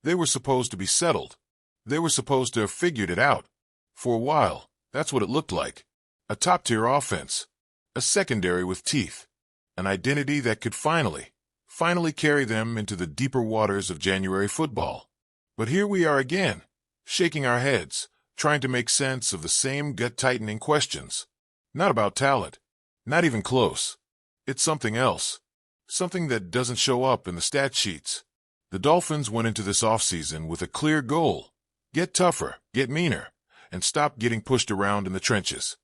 They were supposed to be settled. They were supposed to have figured it out. For a while, that's what it looked like. A top-tier offense. A secondary with teeth. An identity that could finally carry them into the deeper waters of January football. But here we are again, shaking our heads, trying to make sense of the same gut-tightening questions. Not about talent. Not even close. It's something else. Something that doesn't show up in the stat sheets. The Dolphins went into this offseason with a clear goal. Get tougher, get meaner, and stop getting pushed around in the trenches.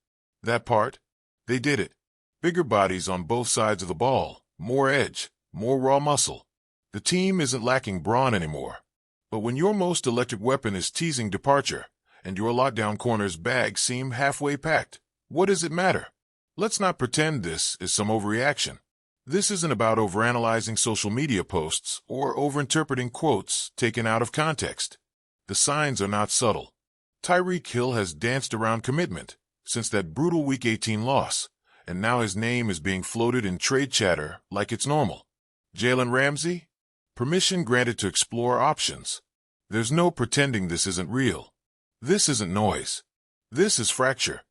That part, they did it. Bigger bodies on both sides of the ball, more edge, more raw muscle. The team isn't lacking brawn anymore. But when your most electric weapon is teasing departure, and your lockdown corner's bags seem halfway packed, what does it matter? Let's not pretend this is some overreaction. This isn't about overanalyzing social media posts or overinterpreting quotes taken out of context. The signs are not subtle. Tyreek Hill has danced around commitment since that brutal Week 18 loss, and now his name is being floated in trade chatter like it's normal. Jalen Ramsey? Permission granted to explore options. There's no pretending this isn't real. This isn't noise. This is fracture.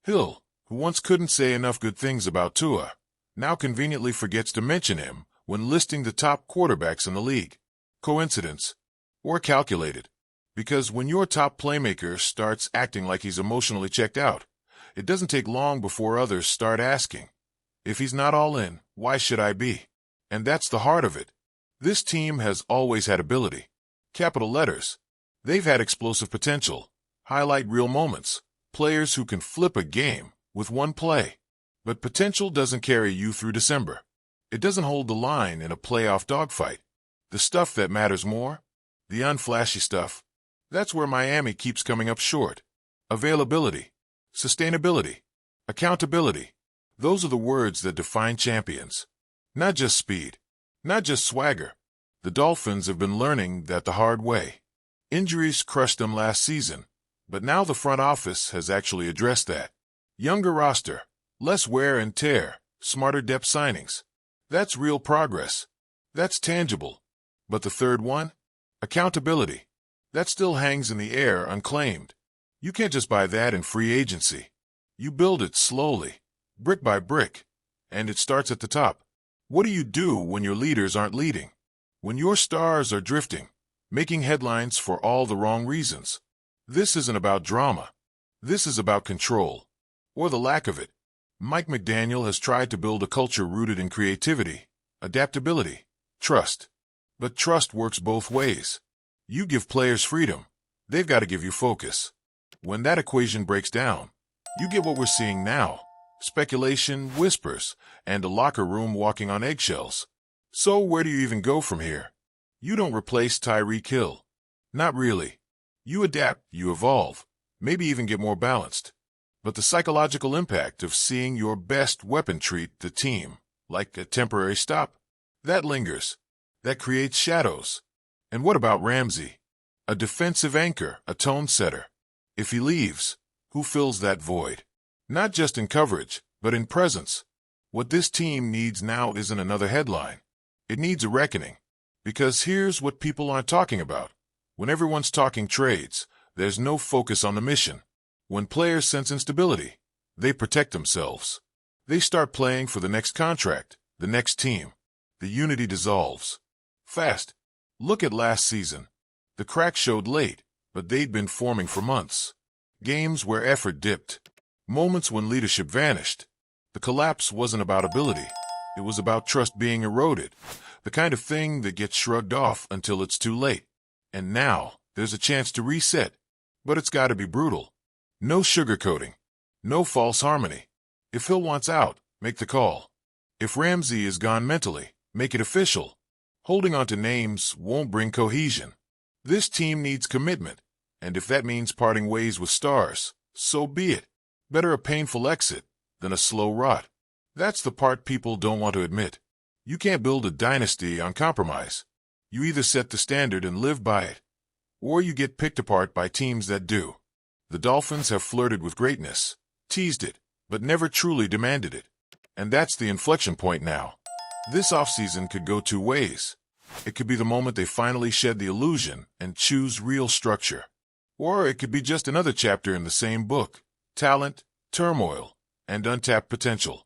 Hill, who once couldn't say enough good things about Tua, now conveniently forgets to mention him when listing the top quarterbacks in the league. Coincidence? Or calculated? Because when your top playmaker starts acting like he's emotionally checked out, it doesn't take long before others start asking, if he's not all in, why should I be? And that's the heart of it. This team has always had ability. Capital letters. They've had explosive potential, highlight real moments, players who can flip a game with one play. But potential doesn't carry you through December. It doesn't hold the line in a playoff dogfight. The stuff that matters more, the unflashy stuff, that's where Miami keeps coming up short. Availability, sustainability, accountability. Those are the words that define champions. Not just speed, not just swagger. The Dolphins have been learning that the hard way. Injuries crushed them last season, but now the front office has actually addressed that. Younger roster, less wear and tear, smarter depth signings. That's real progress. That's tangible. But the third one? Accountability. That still hangs in the air unclaimed. You can't just buy that in free agency. You build it slowly, brick by brick, and it starts at the top. What do you do when your leaders aren't leading? When your stars are drifting, making headlines for all the wrong reasons? This isn't about drama. This is about control, or the lack of it. Mike McDaniel has tried to build a culture rooted in creativity, adaptability, trust. But trust works both ways. You give players freedom, they've got to give you focus. When that equation breaks down, you get what we're seeing now. Speculation, whispers, and a locker room walking on eggshells. So where do you even go from here? You don't replace Tyreek Hill. Not really. You adapt, you evolve, maybe even get more balanced. But the psychological impact of seeing your best weapon treat the team like a temporary stop, that lingers. That creates shadows. And what about Ramsey? A defensive anchor, a tone setter. If he leaves, who fills that void? Not just in coverage, but in presence. What this team needs now isn't another headline. It needs a reckoning. Because here's what people aren't talking about. When everyone's talking trades, there's no focus on the mission. When players sense instability, they protect themselves. They start playing for the next contract, the next team. The unity dissolves. Fast. Look at last season. The cracks showed late, but they'd been forming for months. Games where effort dipped. Moments when leadership vanished. The collapse wasn't about ability. It was about trust being eroded. The kind of thing that gets shrugged off until it's too late. And now, there's a chance to reset. But it's got to be brutal. No sugarcoating. No false harmony. If Hill wants out, make the call. If Ramsey is gone mentally, make it official. Holding on to names won't bring cohesion. This team needs commitment, and if that means parting ways with stars, so be it. Better a painful exit than a slow rot. That's the part people don't want to admit. You can't build a dynasty on compromise. You either set the standard and live by it, or you get picked apart by teams that do. The Dolphins have flirted with greatness, teased it, but never truly demanded it. And that's the inflection point now. This offseason could go two ways. It could be the moment they finally shed the illusion and choose real structure. Or it could be just another chapter in the same book: talent, turmoil, and untapped potential.